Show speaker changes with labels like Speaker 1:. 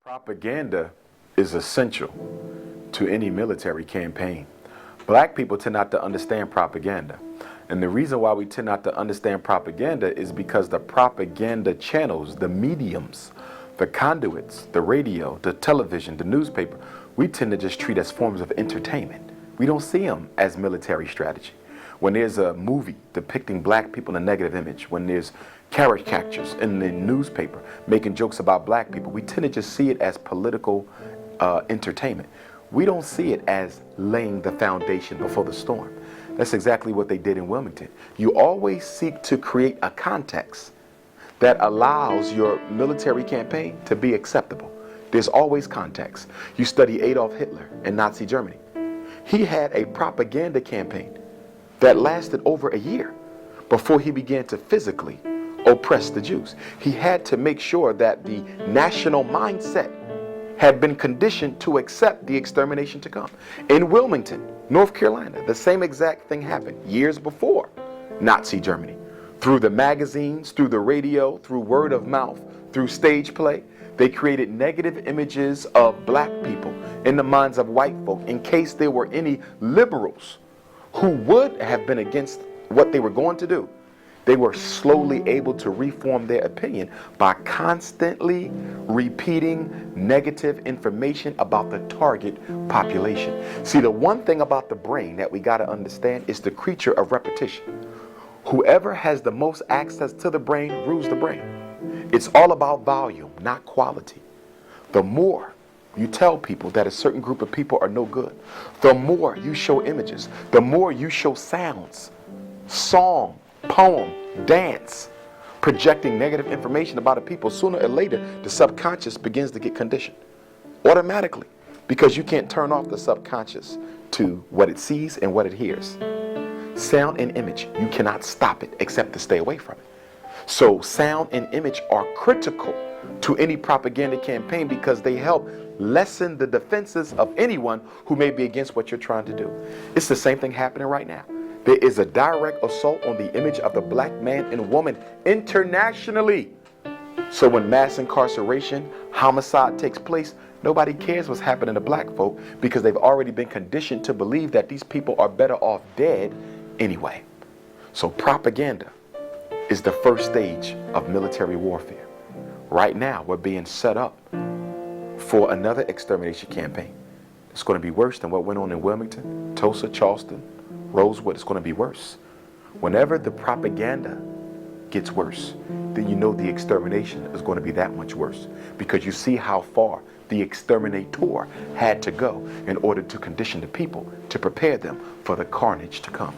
Speaker 1: Propaganda is essential to any military campaign. Black people tend not to understand propaganda. And the reason why we tend not to understand propaganda is because the propaganda channels, the mediums, the conduits, the radio, the television, the newspaper, we tend to just treat as forms of entertainment. We don't see them as military strategy. When there's a movie depicting black people in a negative image, when there's caricatures in the newspaper making jokes about black people, we tend to just see it as political entertainment. We don't see it as laying the foundation before the storm. That's exactly what they did in Wilmington. You always seek to create a context that allows your military campaign to be acceptable. There's always context. You study Adolf Hitler in Nazi Germany. He had a propaganda campaign that lasted over a year before he began to physically oppress the Jews. He had to make sure that the national mindset had been conditioned to accept the extermination to come. In Wilmington, North Carolina, the same exact thing happened years before Nazi Germany. Through the magazines, through the radio, through word of mouth, through stage play, they created negative images of black people in the minds of white folk in case there were any liberals who would have been against what they were going to do. They were slowly able to reform their opinion by constantly repeating negative information about the target population. See, the one thing about the brain that we got to understand is the creature of repetition. Whoever has the most access to the brain rules the brain. It's all about volume, not quality. The more you tell people that a certain group of people are no good, the more you show images, the more you show sounds, song, poem, dance, projecting negative information about a people, sooner or later the subconscious begins to get conditioned automatically, because you can't turn off the subconscious to what it sees and what it hears. Sound and image, you cannot stop it except to stay away from it. So sound and image are critical to any propaganda campaign because they help lessen the defenses of anyone who may be against what you're trying to do. It's the same thing happening right now. There is a direct assault on the image of the black man and woman internationally. So when mass incarceration, homicide takes place, nobody cares what's happening to black folk because they've already been conditioned to believe that these people are better off dead anyway. So propaganda is the first stage of military warfare. Right now, we're being set up for another extermination campaign. It's going to be worse than what went on in Wilmington, Tulsa, Charleston, Rosewood. It's going to be worse. Whenever the propaganda gets worse, then you know the extermination is going to be that much worse, because you see how far the exterminator had to go in order to condition the people to prepare them for the carnage to come.